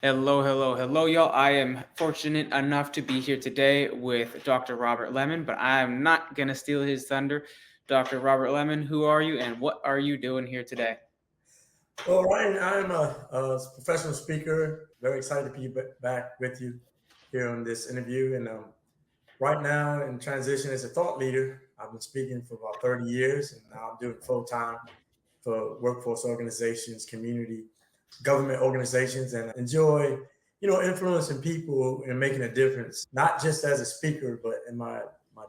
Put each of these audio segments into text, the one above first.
Hello, hello, hello, y'all. I am fortunate enough to be here today with Dr. Robert Lemon, but I am not going to steal his thunder. Dr. Robert Lemon, who are you and what are you doing here today? Well, Ryan, I'm a professional speaker. Very excited to be back with you here on this interview. And right now, in transition as a thought leader, I've been speaking for about 30 years, and now I'm doing full time for workforce organizations, community, government organizations, and enjoy, influencing people and making a difference, not just as a speaker, but in my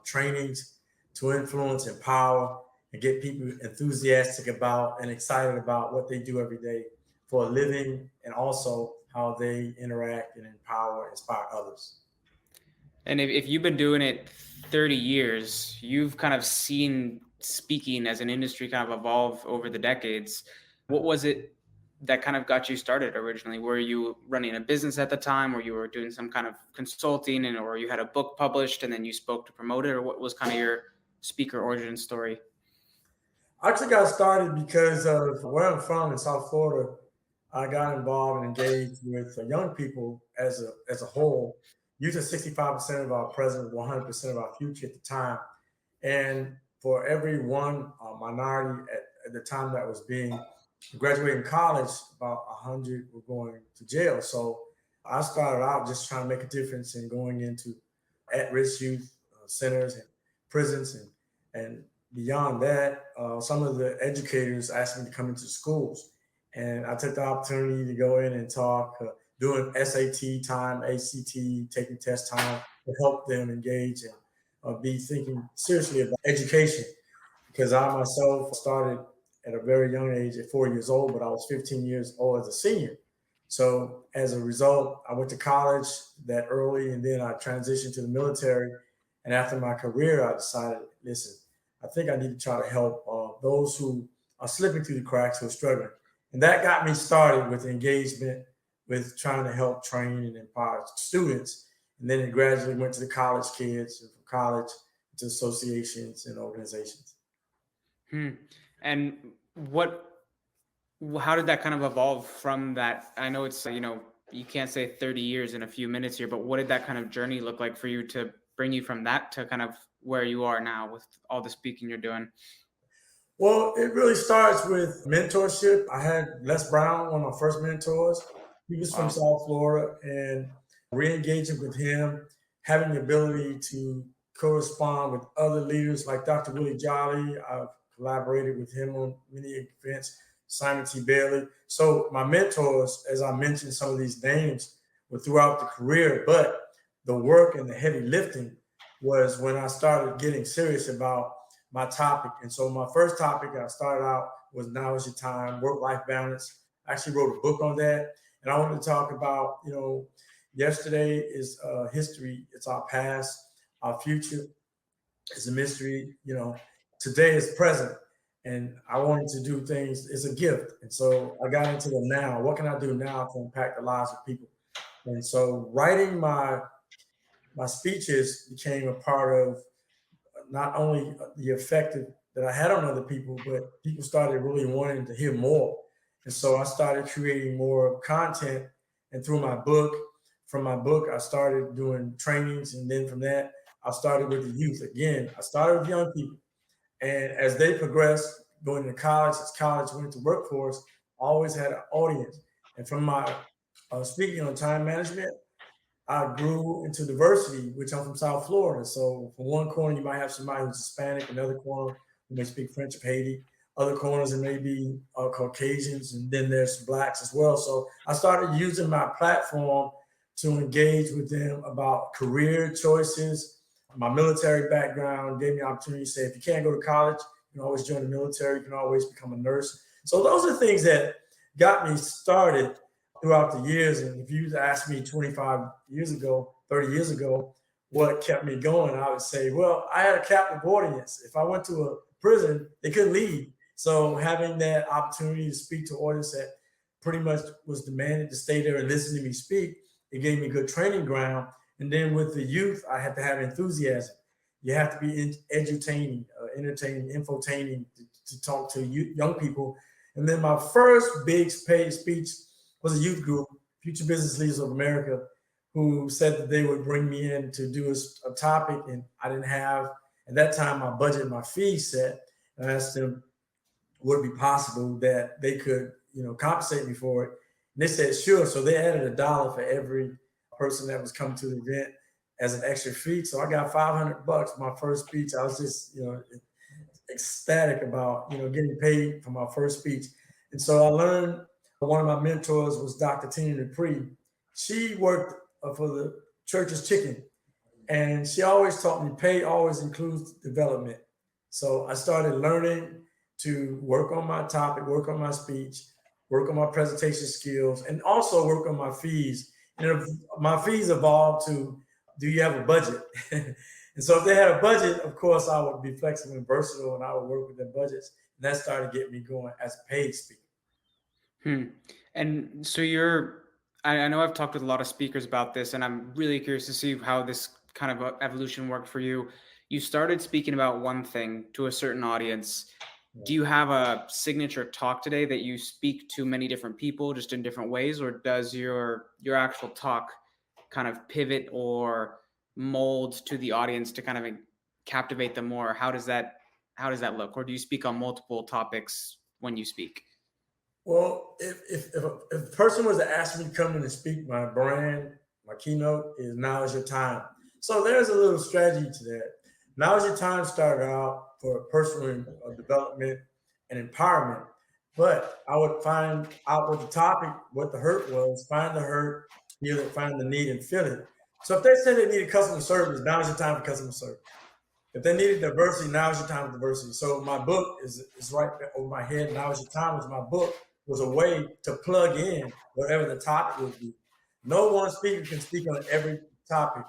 trainings to influence, empower, and get people enthusiastic about and excited about what they do every day for a living, and also how they interact and empower, inspire others. And if you've been doing it 30 years, you've kind of seen speaking as an industry kind of evolve over the decades. What was it that kind of got you started originally? Were you running a business at the time, or you were doing some kind of consulting, and or you had a book published and then you spoke to promote it, or what was kind of your speaker origin story? I actually got started because of where I'm from in South Florida. I got involved and engaged with young people as a whole. Youth are 65% of our present, 100% of our future at the time. And for every one minority at the time that was being graduating college, about 100 were going to jail. So I started out just trying to make a difference in going into at-risk youth centers and prisons, and beyond that, some of the educators asked me to come into schools, and I took the opportunity to go in and talk, doing SAT time, ACT, taking test time to help them engage and be thinking seriously about education. Because I myself started at a very young age, at 4 years old, but I was 15 years old as a senior. So as a result, I went to college that early, and then I transitioned to the military. And after my career, I decided, listen, I think I need to try to help those who are slipping through the cracks, who are struggling. And that got me started with engagement, with trying to help train and empower students. And then it gradually went to the college kids, and from college to associations and organizations. Hmm. And how did that kind of evolve from that? I know it's, you can't say 30 years in a few minutes here, but what did that kind of journey look like for you to bring you from that to kind of where you are now with all the speaking you're doing? Well, it really starts with mentorship. I had Les Brown, one of my first mentors. He was from Wow. South Florida, and re-engaging with him, having the ability to correspond with other leaders like Dr. Willie Jolly. I've collaborated with him on many events, Simon T. Bailey. So my mentors, as I mentioned, some of these names were throughout the career, but the work and the heavy lifting was when I started getting serious about my topic. And so my first topic I started out was Now Is Your Time, Work-Life Balance. I actually wrote a book on that. And I wanted to talk about, yesterday is history. It's our past. Our future is a mystery. Today is present. And I wanted to do things, it's a gift. And so I got into the now. What can I do now to impact the lives of people? And so writing my speeches became a part of not only the effect that I had on other people, but people started really wanting to hear more. And so I started creating more content. And from my book, I started doing trainings. And then from that, I started with the youth. Again, I started with young people. And as they progressed, going to college, as college went to workforce, I always had an audience. And from my speaking on time management, I grew into diversity, which I'm from South Florida. So from one corner, you might have somebody who's Hispanic, another corner who may speak French or Haiti, other corners, and maybe Caucasians, and then there's blacks as well. So I started using my platform to engage with them about career choices. My military background gave me an opportunity to say, if you can't go to college, you can always join the military, you can always become a nurse. So those are things that got me started throughout the years. And if you asked me 25 years ago, 30 years ago, what kept me going, I would say, well, I had a captive audience. If I went to a prison, they couldn't leave. So having that opportunity to speak to an audience that pretty much was demanded to stay there and listen to me speak, it gave me good training ground. And then with the youth, I had to have enthusiasm. You have to be edutaining, entertaining, infotaining to talk to young people. And then my first big paid speech was a youth group, Future Business Leaders of America, who said that they would bring me in to do a topic, and I didn't have at that time my budget, my fees set. And I asked them, would it be possible that they could, compensate me for it? And they said, sure. So they added $1 for every person that was coming to the event as an extra fee. So I got $500 for my first speech. I was just, ecstatic about, getting paid for my first speech. And so I learned one of my mentors was Dr. Tina Dupree. She worked for the church's chicken, and she always taught me pay always includes development. So I started learning to work on my topic, work on my speech, work on my presentation skills, and also work on my fees. And my fees evolved to, do you have a budget? And so if they had a budget, of course, I would be flexible and versatile, and I would work with their budgets. And that started getting me going as a paid speaker. Hmm. And so I know I've talked with a lot of speakers about this, and I'm really curious to see how this kind of evolution worked for you. You started speaking about one thing to a certain audience. Do you have a signature talk today that you speak to many different people just in different ways, or does your actual talk kind of pivot or mold to the audience to kind of captivate them more? How does that look? Or do you speak on multiple topics when you speak? Well, if a person was to ask me to come in and speak, my brand, my keynote is now is your time. So there's a little strategy to that. Now is your time started out for personal development and empowerment. But I would find out what the topic, what the hurt was, find the hurt, feel it, find the need, and feel it. So if they said they needed customer service, now is your time for customer service. If they needed diversity, now is your time for diversity. So my book is right over my head. Now is your time was my book was a way to plug in whatever the topic would be. No one speaker can speak on every topic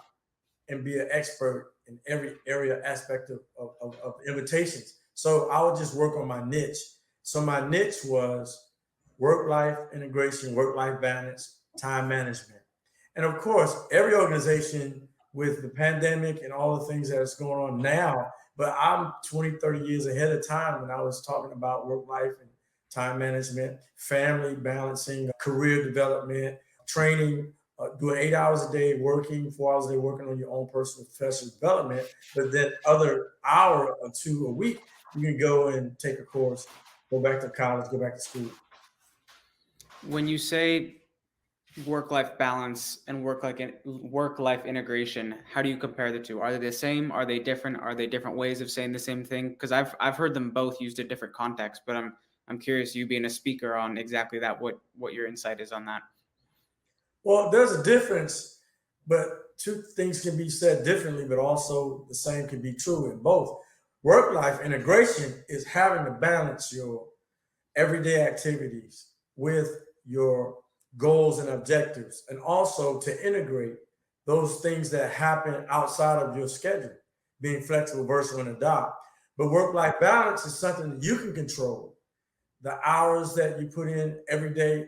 and be an expert in every area aspect of invitations. So I would just work on my niche. So my niche was work-life integration, work-life balance, time management. And of course, every organization with the pandemic and all the things that's going on now, but I'm 20, 30 years ahead of time when I was talking about work-life and time management, family balancing, career development, training, doing 8 hours a day working, 4 hours a day working on your own personal professional development, but then other hour or two a week, you can go and take a course, go back to college, go back to school. When you say work-life balance and work-life integration, how do you compare the two? Are they the same? Are they different? Are they different ways of saying the same thing? Because I've heard them both used in different contexts, but I'm curious, you being a speaker, on exactly that, what your insight is on that. Well, there's a difference, but two things can be said differently, but also the same can be true in both. Work life integration is having to balance your everyday activities with your goals and objectives, and also to integrate those things that happen outside of your schedule, being flexible, versatile, and adopt. But work life balance is something that you can control. The hours that you put in every day,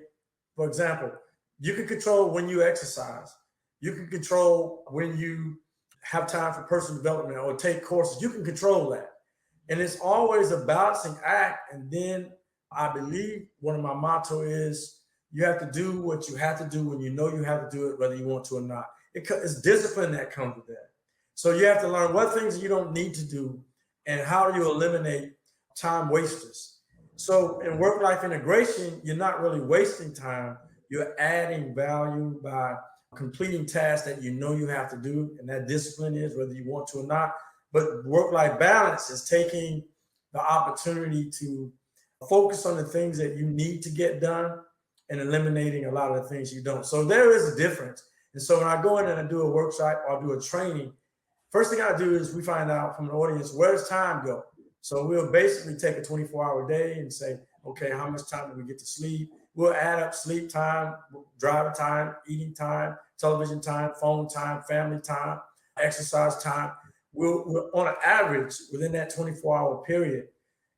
for example, you can control when you exercise. You can control when you have time for personal development or take courses. You can control that. And it's always a balancing act. And then I believe one of my motto is you have to do what you have to do when you know you have to do it, whether you want to or not. It's discipline that comes with that. So you have to learn what things you don't need to do and how do you eliminate time wasters. So in work-life integration, you're not really wasting time. You're adding value by completing tasks that you know you have to do, and that discipline is whether you want to or not. But work-life balance is taking the opportunity to focus on the things that you need to get done and eliminating a lot of the things you don't. So there is a difference. And so when I go in and I do a workshop or do a training, first thing I do is we find out from the audience, where does time go? So we'll basically take a 24-hour day and say, okay, how much time do we get to sleep? We'll add up sleep time, driving time, eating time, television time, phone time, family time, exercise time. We'll on an average within that 24-hour period,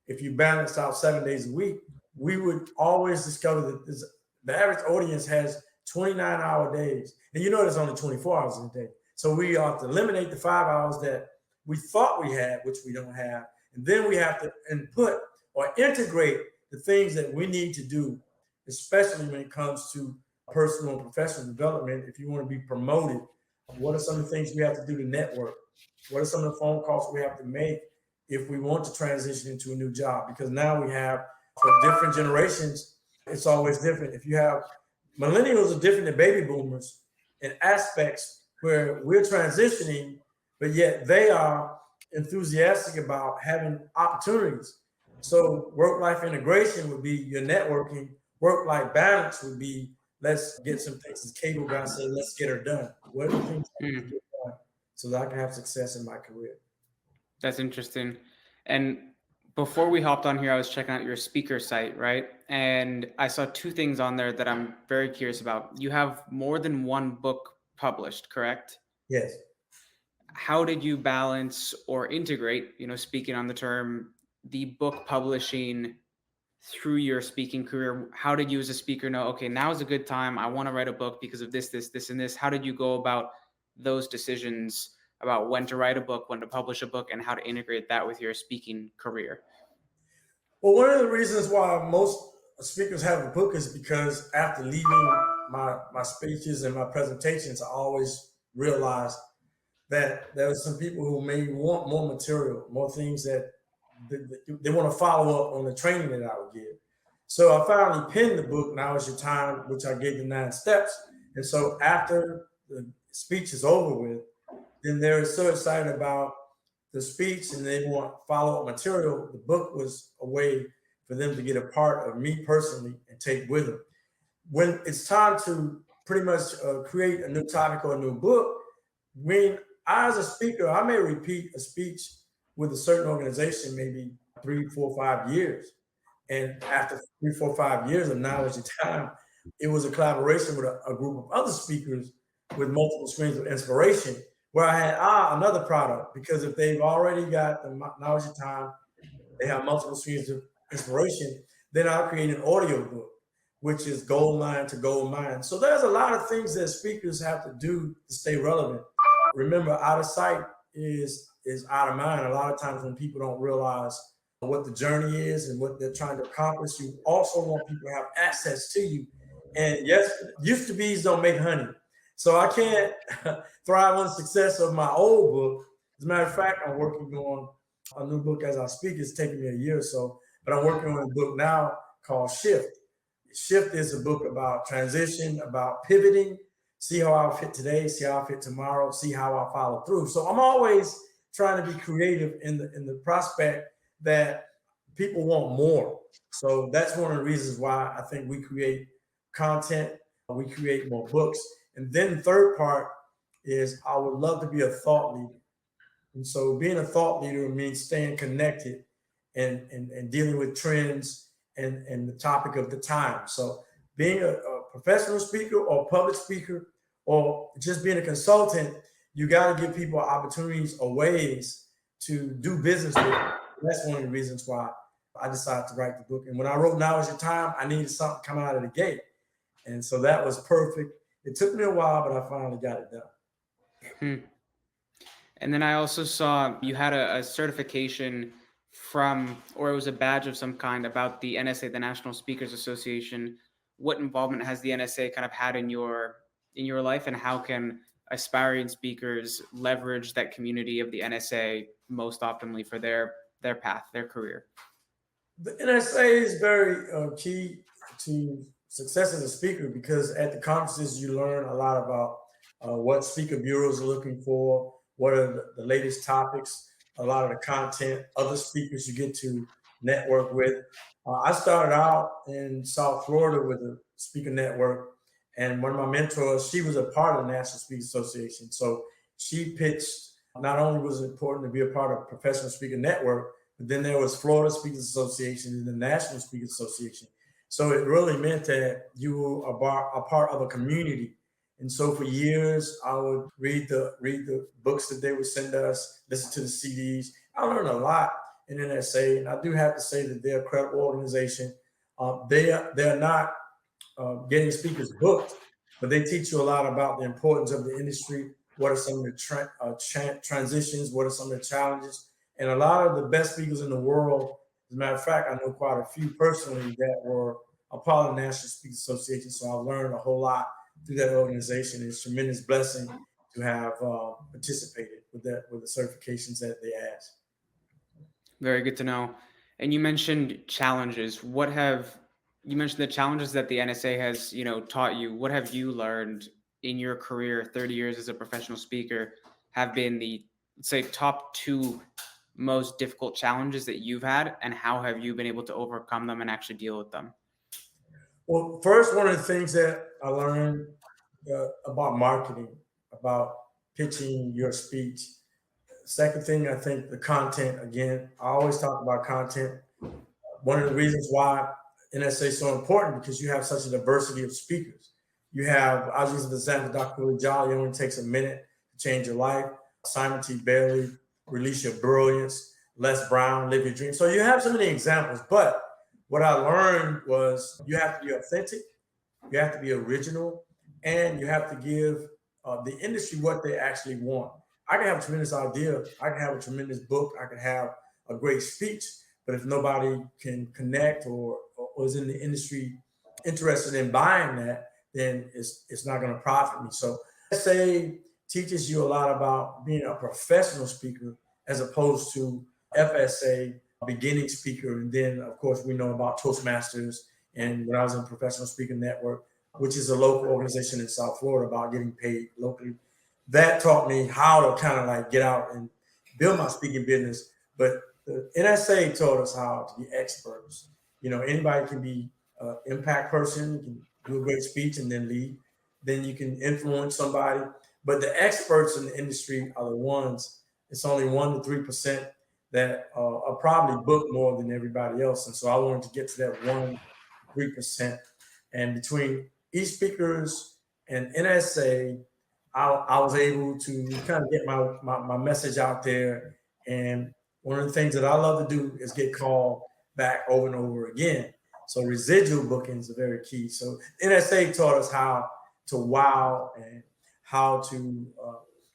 if you balance out 7 days a week, we would always discover that the average audience has 29-hour days. And you know there's only 24 hours in a day. So we have to eliminate the 5 hours that we thought we had, which we don't have. And then we have to input or integrate the things that we need to do, especially when it comes to personal and professional development, if you want to be promoted, what are some of the things we have to do to network? What are some of the phone calls we have to make if we want to transition into a new job? Because now we have, for different generations, it's always different. If you have millennials are different than baby boomers in aspects where we're transitioning, but yet they are enthusiastic about having opportunities. So work-life integration would be your networking. Work-life balance would be, let's get some things, as Cable Guy said, let's get her done. What are the things I need to Mm, get done so that I can have success in my career? that's interesting. And before we hopped on here, I was checking out your speaker site, right? And I saw two things on there that I'm very curious about. You have more than one book published, correct? Yes. How did you balance or integrate, speaking on the term, the book publishing through your speaking career? How did you as a speaker know, okay, now is a good time. I want to write a book because of this, and this. How did you go about those decisions about when to write a book, when to publish a book, and how to integrate that with your speaking career? Well, one of the reasons why most speakers have a book is because after leaving my speeches and my presentations, I always realized that there are some people who may want more material, more things that they want to follow up on the training that I would give. So I finally penned the book, Now Is Your Time, which I gave the 9 steps. And so after the speech is over with, then they're so excited about the speech and they want follow-up material. The book was a way for them to get a part of me personally and take with them. When it's time to pretty much create a new topic or a new book, when I, as a speaker, I may repeat a speech with a certain organization maybe 3, 4, 5 years. And after 3, 4, 5 years of Now Is Your Time, it was a collaboration with a group of other speakers with multiple streams of inspiration where I had another product. Because if they've already got the Now Is Your Time, they have multiple streams of inspiration, then I'll create an audio book, which is gold mine to gold mine. So there's a lot of things that speakers have to do to stay relevant. Remember, out of sight is out of mind. A lot of times when people don't realize what the journey is and what they're trying to accomplish, you also want people to have access to you. And yes, used to bees don't make honey. So I can't thrive on the success of my old book. As a matter of fact, I'm working on a new book as I speak. It's taking me a year or so, but I'm working on a book now called Shift. Shift is a book about transition, about pivoting, see how I fit today, see how I fit tomorrow, see how I follow through. So I'm always trying to be creative in the prospect that people want more. So that's one of the reasons why I think we create content, we create more books. And then the third part is I would love to be a thought leader. And so being a thought leader means staying connected and dealing with trends and the topic of the time. So being a professional speaker or public speaker or just being a consultant, you got to give people opportunities or ways to do business with. That's one of the reasons why I decided to write the book. And when I wrote Now Is Your Time, I needed something coming out of the gate. And so that was perfect. It took me a while, but I finally got it done. Hmm. And then I also saw you had a certification from, or it was a badge of some kind about the NSA, the National Speakers Association. What involvement has the NSA kind of had in your life, and how can aspiring speakers leverage that community of the NSA most optimally for their path, their career? The NSA is very key to success as a speaker because at the conferences you learn a lot about what speaker bureaus are looking for, what are the latest topics, a lot of the content, other speakers you get to network with. I started out in South Florida with a speaker network, and one of my mentors, she was a part of the National Speakers Association. So she pitched, not only was it important to be a part of Professional Speaker Network, but then there was Florida Speakers Association and the National Speakers Association. So it really meant that you were a part of a community. And so for years, I would read the books that they would send us, listen to the CDs. I learned a lot in NSA, and I do have to say that they're a credible organization. They're not getting speakers booked, but they teach you a lot about the importance of the industry. What are some of the transitions? What are some of the challenges? And a lot of the best speakers in the world, as a matter of fact, I know quite a few personally that were a part of the National Speakers Association, so I've learned a whole lot through that organization. It's a tremendous blessing to have participated with the certifications that they ask. Very good to know. And you mentioned challenges. What have you mentioned the challenges that the NSA has, taught you? What have you learned in your career, 30 years as a professional speaker, have been the, let's say, top two most difficult challenges that you've had, and how have you been able to overcome them and actually deal with them? Well, first, one of the things that I learned about marketing, about pitching your speech. Second thing, I think the content. Again, I always talk about content. One of the reasons why NSA is so important because you have such a diversity of speakers. You have, I was using the example, Dr. Willie Jolly, it only takes a minute to change your life. Simon T. Bailey, Release Your Brilliance. Les Brown, Live Your Dream. So you have so many examples, but what I learned was you have to be authentic, you have to be original, and you have to give the industry what they actually want. I can have a tremendous idea, I can have a tremendous book, I can have a great speech, but if nobody can connect or is in the industry interested in buying that, then it's not going to profit me. So say teaches you a lot about being a professional speaker as opposed to FSA, beginning speaker. And then, of course, we know about Toastmasters. And when I was in Professional Speaker Network, which is a local organization in South Florida about getting paid locally, that taught me how to kind of like get out and build my speaking business. But the NSA taught us how to be experts. Anybody can be an impact person, can do a great speech and then lead. Then you can influence somebody. But the experts in the industry are the ones, it's only 1 to 3% that are probably booked more than everybody else. And so I wanted to get to that 1 to 3%. And between e-speakers and NSA, I was able to kind of get my message out there. And one of the things that I love to do is get called back over and over again. So residual bookings are very key. So NSA taught us how to wow and how to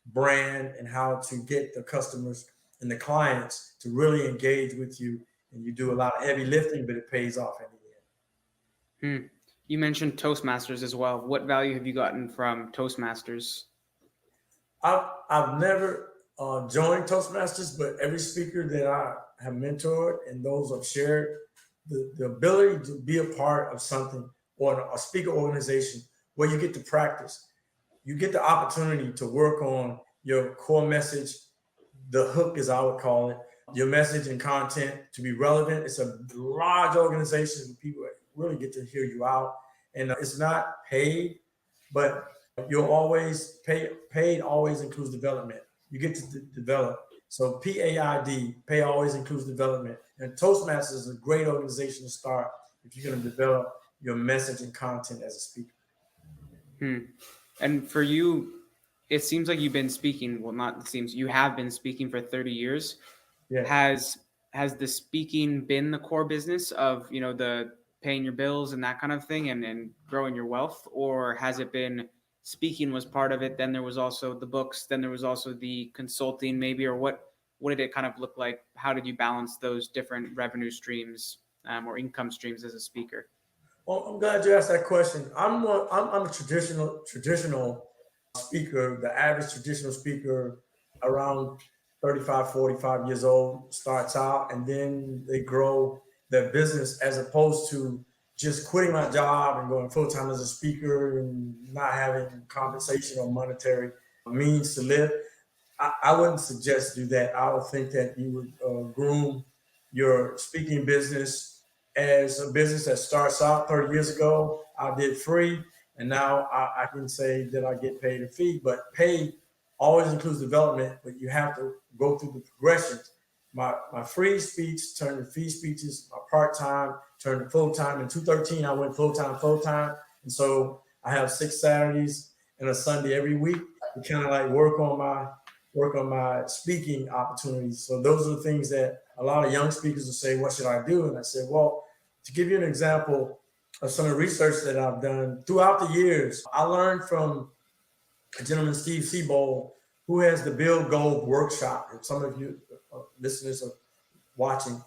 brand and how to get the customers and the clients to really engage with you. And you do a lot of heavy lifting, but it pays off in the Hmm. You mentioned Toastmasters as well. What value have you gotten from Toastmasters? I've never joined Toastmasters, but every speaker that I have mentored and those I've shared, the ability to be a part of something or a speaker organization where you get to practice, you get the opportunity to work on your core message, the hook, as I would call it, your message and content to be relevant. It's a large organization. People really get to hear you out. And it's not paid, but you'll always paid always includes development. You get to develop. So PAID, pay always includes development. And Toastmasters is a great organization to start if you're going to develop your message and content as a speaker. Hmm. And for you, it seems like you've been speaking. Well, not it seems you have been speaking for 30 years. Yes. Has the speaking been the core business of the paying your bills and that kind of thing, and growing your wealth, or has it been speaking was part of it? Then there was also the books. Then there was also the consulting, maybe, or what did it kind of look like? How did you balance those different revenue streams or income streams as a speaker? Well, I'm glad you asked that question. I'm a traditional speaker, the average traditional speaker around 35, 45 years old starts out and then they grow their business as opposed to just quitting my job and going full time as a speaker and not having compensation or monetary means to live. I wouldn't suggest do that. I would think that you would groom your speaking business as a business that starts out 30 years ago. I did free, and now I can say that I get paid a fee. But pay always includes development, but you have to go through the progressions. My free speech turned to fee speeches. My part time turned to full time. In 2013, I went full time, and so I have 6 Saturdays and a Sunday every week to kind of like work on my speaking opportunities. So those are the things that a lot of young speakers will say, what should I do? And I said, well, to give you an example of some of the research that I've done throughout the years, I learned from a gentleman, Steve Seabold, who has the Bill Gold Workshop. If some of you listeners are watching,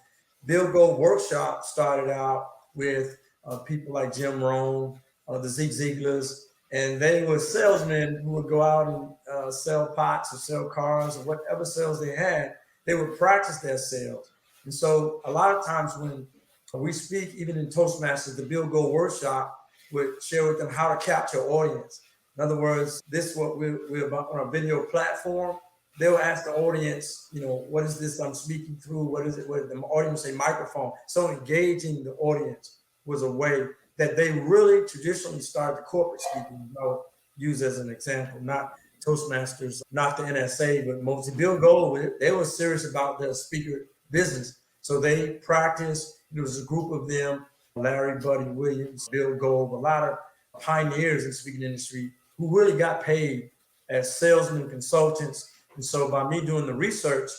Bill Gold Workshop started out with people like Jim Rohn, the Zig Ziglars, and they were salesmen who would go out and sell pots or sell cars or whatever sales they had. They would practice their sales. And so a lot of times when we speak, even in Toastmasters, the Build Go workshop would share with them how to capture audience. In other words, this is what we're about on a video platform. They'll ask the audience, what is this I'm speaking through? What is it? What the audience say microphone. So engaging the audience was a way that they really traditionally started the corporate speaking. I'll use as an example, not Toastmasters, not the NSA, but mostly Bill Gold. They were serious about their speaker business. So they practiced. There was a group of them, Larry Buddy Williams, Bill Gold, a lot of pioneers in the speaking industry who really got paid as salesmen, consultants. And so by me doing the research,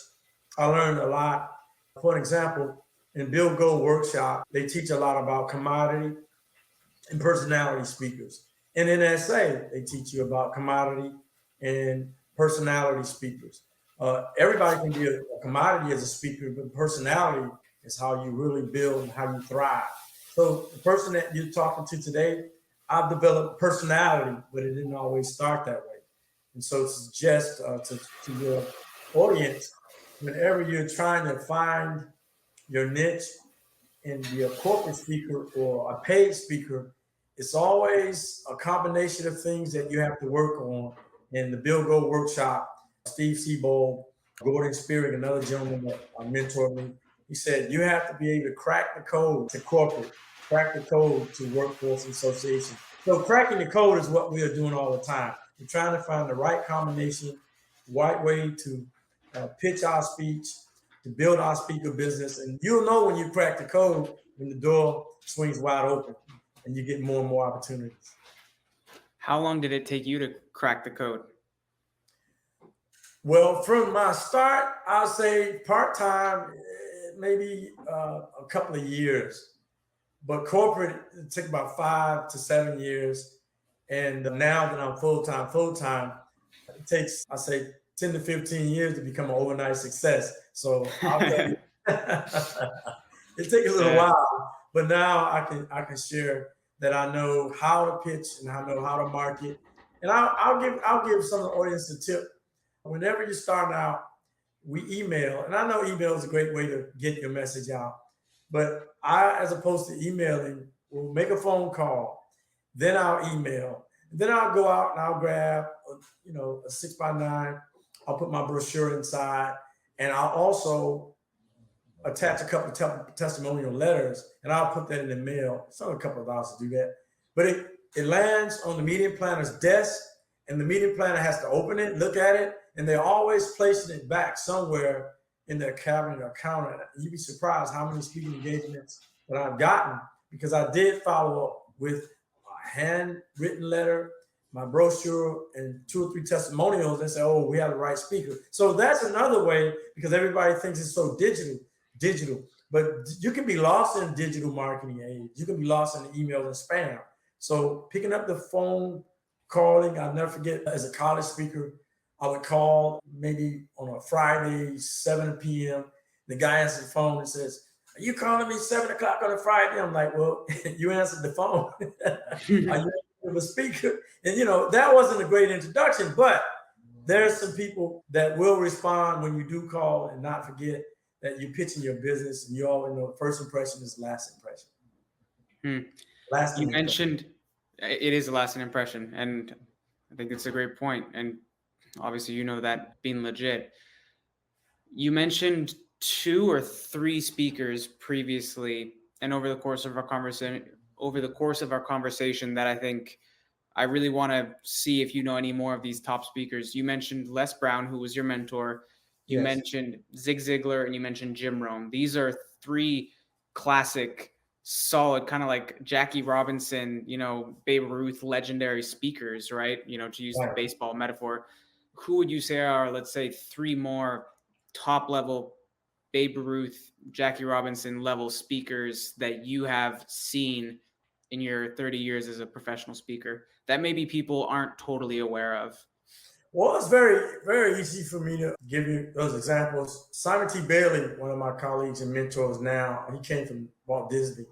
I learned a lot. For an example, in Bill Gold workshop, they teach a lot about commodity and personality speakers. In NSA, they teach you about commodity and personality speakers. Everybody can be a commodity as a speaker, but personality is how you really build and how you thrive. So the person that you're talking to today, I've developed personality, but it didn't always start that way. And so to suggest to your audience, whenever you're trying to find your niche and be a corporate speaker or a paid speaker, it's always a combination of things that you have to work on. In the Bill Go workshop, Steve Seabold, Gordon Spearing, another gentleman that mentored me, he said, you have to be able to crack the code to corporate, crack the code to workforce association. So cracking the code is what we are doing all the time. We're trying to find the right combination, right way to pitch our speech, to build our speaker business. And you'll know when you crack the code, when the door swings wide open and you get more and more opportunities. How long did it take you to crack the code? Well, from my start, I'll say part-time, maybe a couple of years. But corporate, it took about 5 to 7 years. And now that I'm full-time, it takes, I say, 10 to 15 years to become an overnight success. So I'll tell you, it takes a little while, but now I can share that I know how to pitch and I know how to market. And I'll give some of the audience a tip. Whenever you're starting out, we email, and I know email is a great way to get your message out. But I, as opposed to emailing, will make a phone call, then I'll email, then I'll go out and I'll grab, a 6x9. I'll put my brochure inside, and I'll also attach a couple of testimonial letters, and I'll put that in the mail. It's only a couple of dollars to do that, but it lands on the meeting planner's desk, and the meeting planner has to open it, look at it, and they're always placing it back somewhere in their cabinet or counter. You'd be surprised how many speaking engagements that I've gotten because I did follow up with a handwritten letter, my brochure, and 2 or 3 testimonials and say, oh, we have the right speaker. So that's another way, because everybody thinks it's so digital, but you can be lost in digital marketing age. You can be lost in the email and spam. So picking up the phone, calling, I'll never forget, as a college speaker, I would call maybe on a Friday, 7 p.m. The guy answers the phone and says, are you calling me 7 o'clock on a Friday? I'm like, well, you answered the phone. Are you a speaker? And, that wasn't a great introduction, but there's some people that will respond when you do call and not forget that you're pitching your business. And you always know first impression is last impression. You mentioned it is a lasting impression. And I think it's a great point. And obviously, that being legit. You mentioned 2 or 3 speakers previously, and over the course of our conversation, that I think I really want to see if you know any more of these top speakers. You mentioned Les Brown, who was your mentor. You mentioned Zig Ziglar, and you mentioned Jim Rohn. These are 3 classic, solid, kind of like Jackie Robinson, Babe Ruth, legendary speakers, right? To use the baseball metaphor. Who would you say are, let's say, 3 more top level Babe Ruth, Jackie Robinson level speakers that you have seen in your 30 years as a professional speaker that maybe people aren't totally aware of? Well, it's very, very easy for me to give you those examples. Simon T. Bailey, one of my colleagues and mentors now, he came from Walt Disney.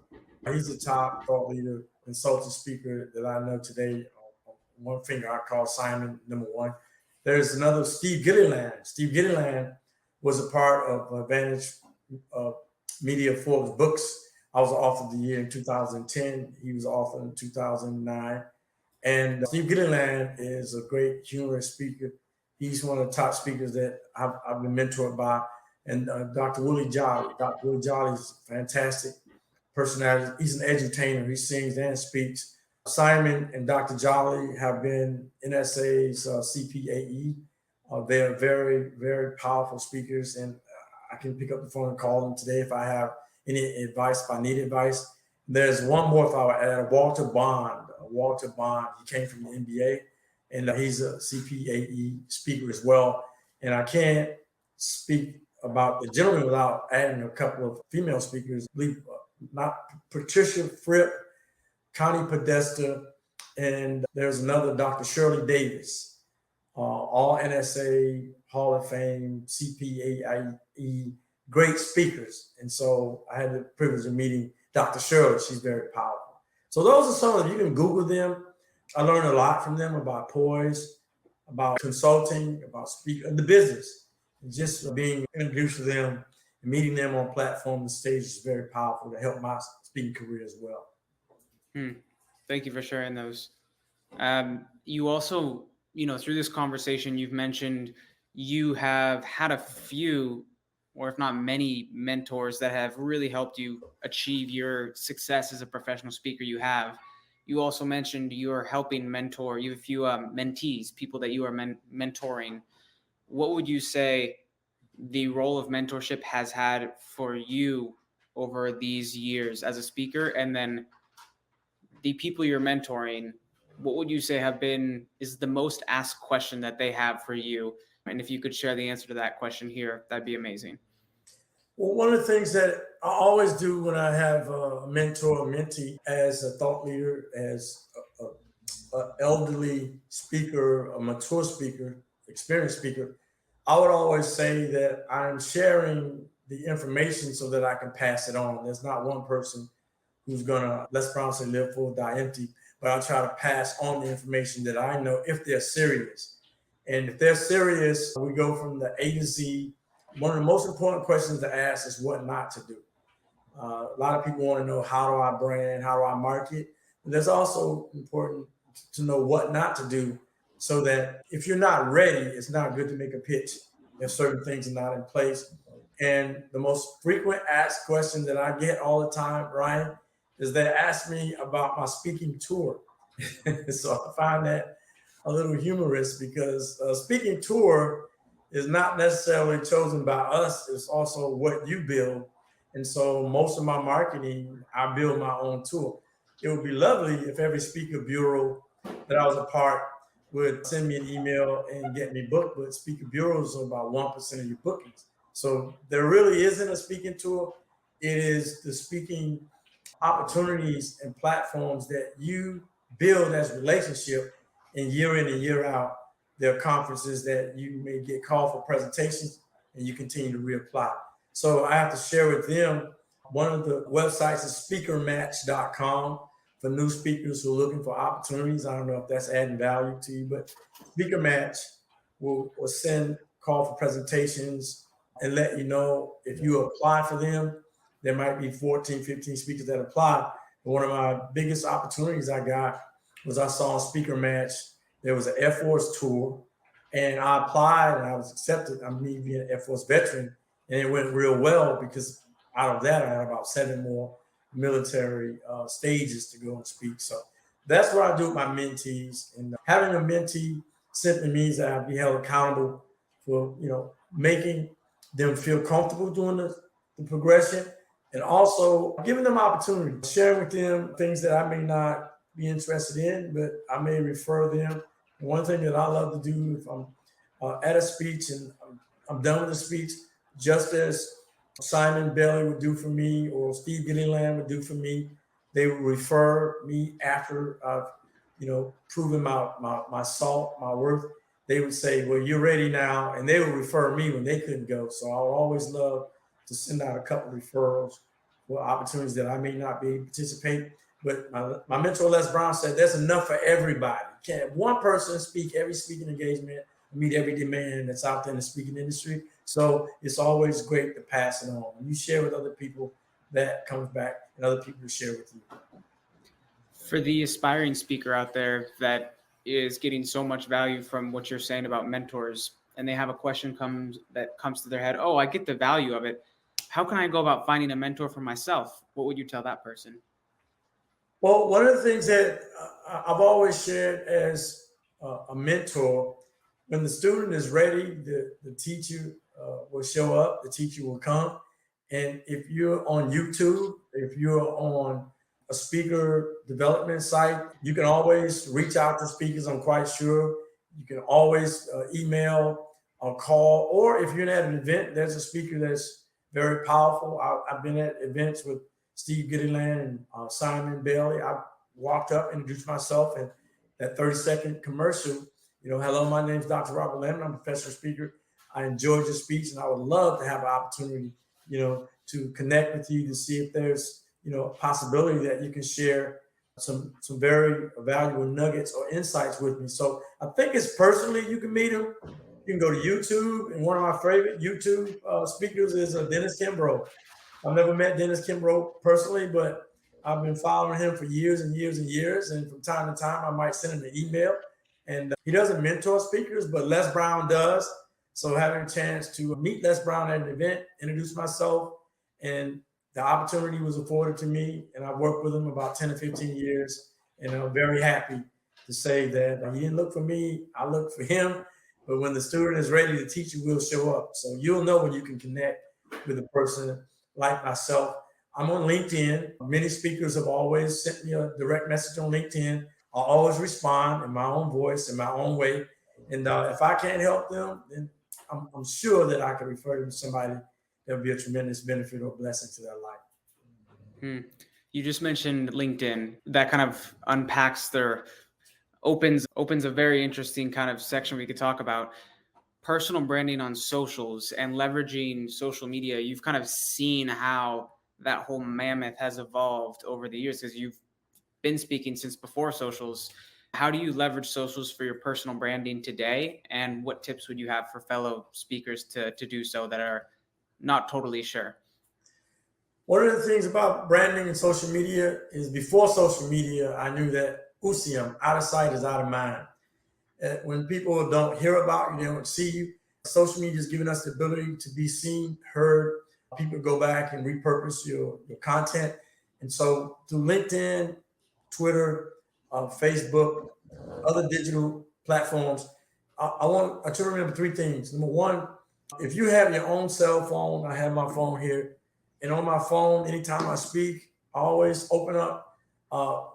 He's the top thought leader, consultant speaker that I know today. One finger I call Simon number one. There's another Steve Gilliland. Steve Gilliland was a part of Advantage uh, Media Forbes books. I was the author of the year in 2010. He was author in 2009. And Steve Gilliland is a great humorous speaker. He's one of the top speakers that I've been mentored by. And Dr. Willie Jolly. Dr. Willie Jolly is fantastic personality. He's an edutainer. He sings and speaks. Simon and Dr. Jolly have been NSA's CPAE. They're very, very powerful speakers, and I can pick up the phone and call them today if I have any advice, if I need advice. There's one more if I were at Walter Bond. Walter Bond, he came from the NBA, and he's a CPAE speaker as well. And I can't speak about the gentleman without adding a couple of female speakers. Not Patricia Fripp, Connie Podesta, and there's another Dr. Shirley Davis, all NSA, Hall of Fame, CPAE, great speakers. And so I had the privilege of meeting Dr. Shirley. She's very powerful. So those are some of them. You can Google them. I learned a lot from them about poise, about consulting, about speaking, the business. And just being introduced to them and meeting them on platform and stage is very powerful to help my speaking career as well. Thank you for sharing those. You also, through this conversation, you've mentioned you have had a few, or if not many, mentors that have really helped you achieve your success as a professional speaker you have. You also mentioned you're helping mentor, you have a few mentees, people that you are mentoring. What would you say the role of mentorship has had for you over these years as a speaker? And then the people you're mentoring, what would you say is the most asked question that they have for you? And if you could share the answer to that question here, that'd be amazing. Well, one of the things that I always do when I have a mentor or mentee, as a thought leader, as an elderly speaker, a mature speaker, experienced speaker, I would always say that I'm sharing the information so that I can pass it on. There's not one person who's gonna, let's say, live full, die empty, but I'll try to pass on the information that I know if they're serious. And if they're serious, we go from the A to Z. One of the most important questions to ask is what not to do. A lot of people want to know, how do I brand? How do I market? But there's also important to know what not to do, so that if you're not ready, it's not good to make a pitch if certain things are not in place. And the most frequent asked question that I get all the time, Ryan, is they ask me about my speaking tour. So I find that a little humorous, because a speaking tour is not necessarily chosen by us. It's also what you build. And so most of my marketing, I build my own tour. It would be lovely if every speaker bureau that I was a part would send me an email and get me booked, but speaker bureaus are about 1% of your bookings. So there really isn't a speaking tour. It is the speaking opportunities and platforms that you build as relationship, and year in and year out, there are conferences that you may get called for presentations and you continue to reapply. So I have to share with them, one of the websites is speakermatch.com for new speakers who are looking for opportunities. I don't know if that's adding value to you, but Speaker Match will send call for presentations and let you know if you apply for them. There might be 14, 15 speakers that apply. But one of my biggest opportunities I got was I saw on Speaker Match, there was an Air Force tour, and I applied and I was accepted. I'm me being an Air Force veteran, and it went real well, because out of that, I had about 7 more military stages to go and speak. So that's what I do with my mentees. And having a mentee simply means that I'll be held accountable for, making them feel comfortable doing the progression, and also giving them opportunity, sharing with them things that I may not be interested in, but I may refer them. And one thing that I love to do, if I'm at a speech and I'm done with the speech, just as Simon Bailey would do for me, or Steve Gilliland would do for me, they would refer me after I've, proven my salt, my worth. They would say, well, you're ready now. And they would refer me when they couldn't go. So I would always love to send out a couple of referrals for opportunities that I may not be able to participate. But my mentor, Les Brown, said there's enough for everybody. You can't have one person speak every speaking engagement, meet every demand that's out there in the speaking industry. So it's always great to pass it on. When you share with other people, that comes back and other people share with you. For the aspiring speaker out there that is getting so much value from what you're saying about mentors, and they have a question comes to their head, oh, I get the value of it. How can I go about finding a mentor for myself? What would you tell that person? Well, one of the things that I've always shared as a mentor, when the student is ready, the teacher will show up, the teacher will come. And if you're on YouTube, if you're on a speaker development site, you can always reach out to speakers, I'm quite sure. You can always email or call, or if you're at an event, there's a speaker that's very powerful. I've been at events with Steve Gittyland and Simon Bailey. I walked up, introduced myself, and that 30-second commercial, hello, my name is Dr. Robert Lemon. I'm a professional speaker. I enjoyed your speech, and I would love to have an opportunity, to connect with you to see if there's, a possibility that you can share some very valuable nuggets or insights with me. So I think it's personally you can meet him. You can go to YouTube, and one of my favorite YouTube speakers is Dennis Kimbrough. I've never met Dennis Kimbrough personally, but I've been following him for years and years and years. And from time to time, I might send him an email. And he doesn't mentor speakers, but Les Brown does. So having a chance to meet Les Brown at an event, introduce myself, and the opportunity was afforded to me. And I've worked with him about 10 or 15 years. And I'm very happy to say that he didn't look for me, I looked for him. But when the student is ready, the teacher will show up. So you'll know when you can connect with a person like myself. I'm on LinkedIn. Many speakers have always sent me a direct message on LinkedIn. I'll always respond in my own voice, in my own way. And if I can't help them, then I'm sure that I can refer them to somebody that will be a tremendous benefit or blessing to their life. You just mentioned LinkedIn. That kind of opens a very interesting kind of section we could talk about. Personal branding on socials and leveraging social media. You've kind of seen how that whole mammoth has evolved over the years because you've been speaking since before socials. How do you leverage socials for your personal branding today? And what tips would you have for fellow speakers to do so that are not totally sure? One of the things about branding and social media is before social media, I knew that UCM, out of sight is out of mind. When people don't hear about you, they don't see you. Social media has given us the ability to be seen, heard. People go back and repurpose your content. And so through LinkedIn, Twitter, Facebook, other digital platforms, I want you to remember three things. Number one, if you have your own cell phone, I have my phone here, and on my phone, anytime I speak, I always open up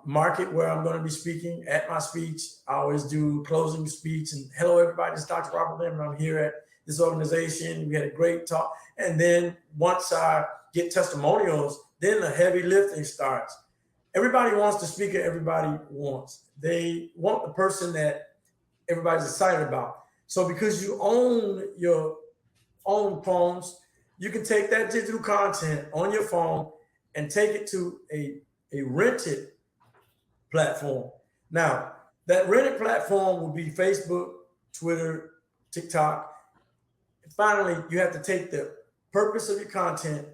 market where I'm going to be speaking at my speech. I always do closing speech and hello, everybody. It's Dr. Robert Lemon. I'm here at this organization. We had a great talk. And then once I get testimonials, then the heavy lifting starts. Everybody wants the speaker everybody wants. They want the person that everybody's excited about. So because you own your own phones, you can take that digital content on your phone and take it to a rented platform. Now, that rented platform will be Facebook, Twitter, TikTok. And finally, you have to take the purpose of your content,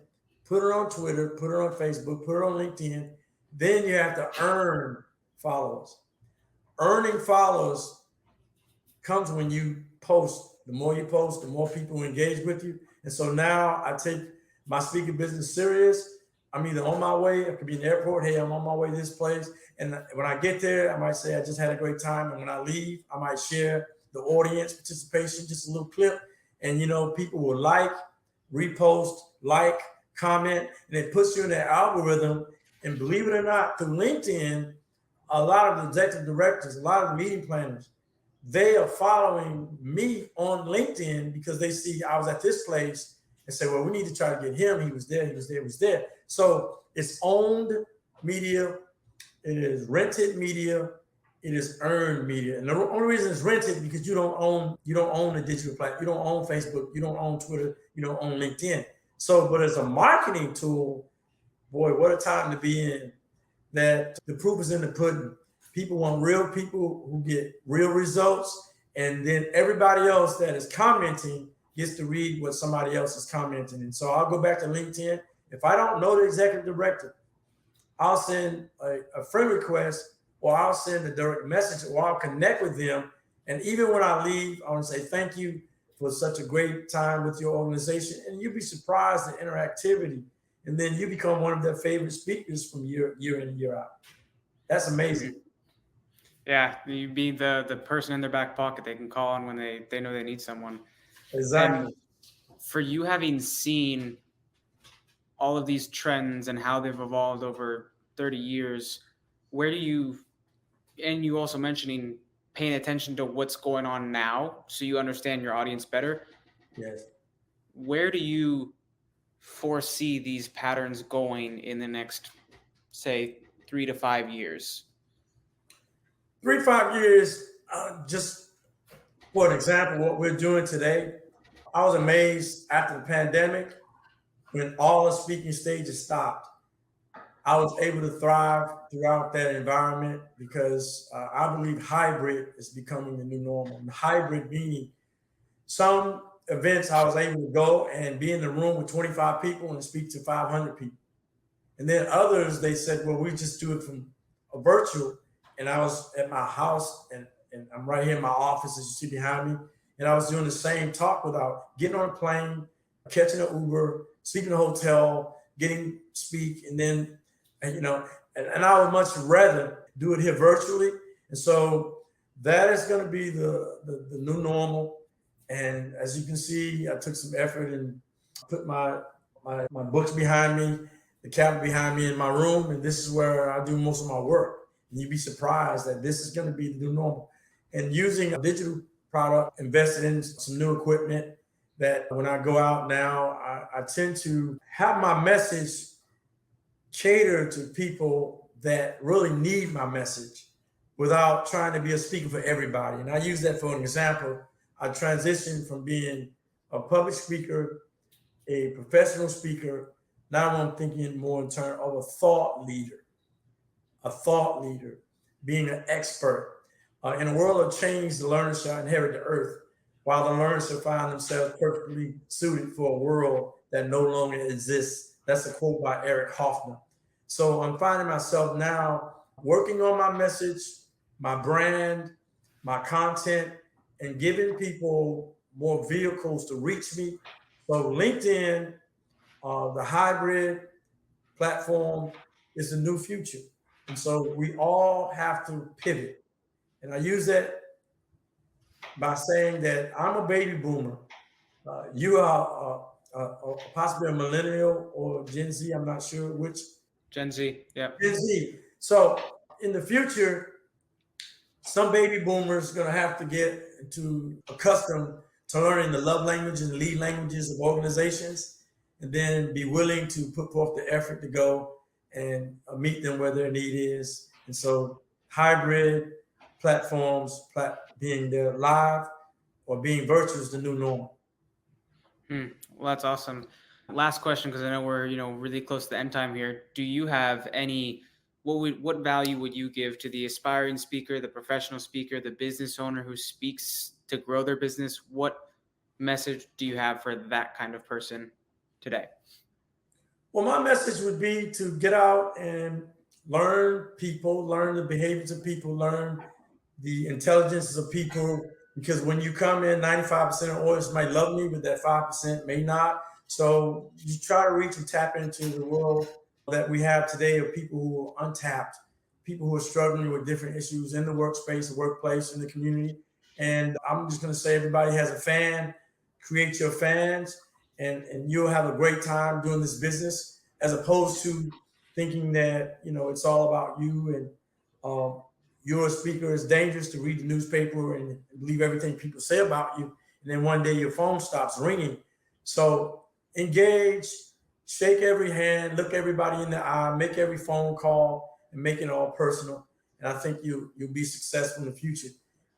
put it on Twitter, put it on Facebook, put it on LinkedIn. Then you have to earn followers. Earning followers comes when you post. The more you post, the more people engage with you. And so now I take my speaking business serious. I'm either on my way, I could be in the airport. Hey, I'm on my way to this place. And when I get there, I might say, I just had a great time. And when I leave, I might share the audience participation, just a little clip. And, people will repost, comment, and it puts you in that algorithm. And believe it or not, through LinkedIn, a lot of the executive directors, a lot of the meeting planners, they are following me on LinkedIn because they see I was at this place and say, well, we need to try to get him. He was there, he was there, he was there. So it's owned media, it is rented media, it is earned media. And the only reason it's rented because you don't own the digital platform, you don't own Facebook, you don't own Twitter, you don't own LinkedIn. So, but as a marketing tool, boy, what a time to be in. That the proof is in the pudding. People want real people who get real results, and then everybody else that is commenting gets to read what somebody else is commenting. And so I'll go back to LinkedIn. If I don't know the executive director, I'll send a friend request, or I'll send a direct message, or I'll connect with them. And even when I leave, I want to say thank you for such a great time with your organization. And you'd be surprised at interactivity. And then you become one of their favorite speakers from year in and year out. That's amazing. Mhm. Yeah, you be the person in their back pocket they can call on when they know they need someone. And Exactly. for you having seen all of these trends and how they've evolved over 30 years, where do you, and you also mentioning paying attention to what's going on now so you understand your audience better, Yes. where do you foresee these patterns going in the next, say, 3 to 5 years? 3 to 5 years, just for an example, what we're doing today, I was amazed after the pandemic when all the speaking stages stopped. I was able to thrive throughout that environment because I believe hybrid is becoming the new normal. And hybrid meaning some events I was able to go and be in the room with 25 people and speak to 500 people. And then others, they said, well, we just do it from a virtual. And I was at my house, and I'm right here in my office, as you see behind me. And I was doing the same talk without getting on a plane, catching an Uber, sleeping in a hotel, getting speak, and then, and I would much rather do it here virtually. And so that is going to be the new normal. And as you can see, I took some effort and put my books behind me, the cabinet behind me in my room, and this is where I do most of my work. And you'd be surprised that this is going to be the new normal. And using a digital product, invested in some new equipment that when I go out now, I tend to have my message cater to people that really need my message without trying to be a speaker for everybody. And I use that for an example. I transitioned from being a public speaker, a professional speaker. Now I'm thinking more in terms of a thought leader, being an expert. In a world of change, the learner shall inherit the earth, while the learners shall find themselves perfectly suited for a world that no longer exists. That's a quote by Eric Hoffman. So I'm finding myself now working on my message, my brand, my content, and giving people more vehicles to reach me. So LinkedIn, the hybrid platform, is the new future. And so we all have to pivot. And I use that by saying that I'm a baby boomer. You are possibly a millennial or Gen Z. I'm not sure which. Gen Z, yeah. Gen Z. So in the future, some baby boomers are going to have to get to accustomed to learning the love languages and lead languages of organizations, and then be willing to put forth the effort to go and meet them where their need is. And so hybrid platforms, being there live or being virtual, is the new normal. Well, that's awesome. Last question, because I know we're really close to the end time here. Do you have any? What value would you give to the aspiring speaker, the professional speaker, the business owner who speaks to grow their business? What message do you have for that kind of person today? Well, my message would be to get out and learn people, learn the behaviors of people, learn the intelligences of people. Because when you come in, 95% of audience might love me, but that 5% may not. So you try to reach and tap into the world that we have today of people who are untapped, people who are struggling with different issues in the workspace, the workplace, in the community. And I'm just going to say everybody has a fan, create your fans, and you'll have a great time doing this business, as opposed to thinking that it's all about you and you're a speaker. It's dangerous to read the newspaper and believe everything people say about you, and then one day your phone stops ringing. So engage, shake every hand, look everybody in the eye, make every phone call, and make it all personal. And I think you'll be successful in the future.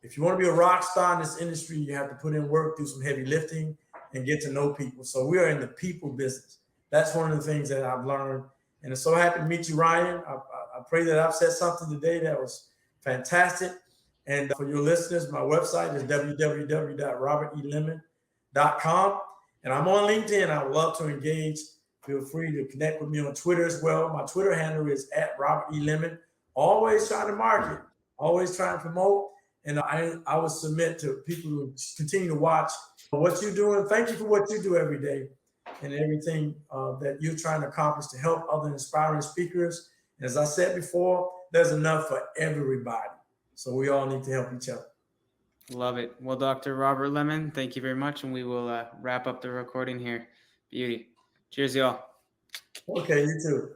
If you want to be a rock star in this industry, you have to put in work, do some heavy lifting, and get to know people. So we are in the people business. That's one of the things that I've learned. And I'm so happy to meet you, Ryan. I pray that I've said something today that was fantastic. And for your listeners, my website is www.robertelemon.com. And I'm on LinkedIn. I would love to engage. Feel free to connect with me on Twitter as well. My Twitter handle is @RobertElemon. Always trying to market, always trying to promote. And I would submit to people who continue to watch what you're doing. Thank you for what you do every day and everything that you're trying to accomplish to help other inspiring speakers. And as I said before, there's enough for everybody. So we all need to help each other. Love it. Well, Dr. Robert Lemon, thank you very much. And we will wrap up the recording here. Beauty. Cheers, y'all. Okay, you too.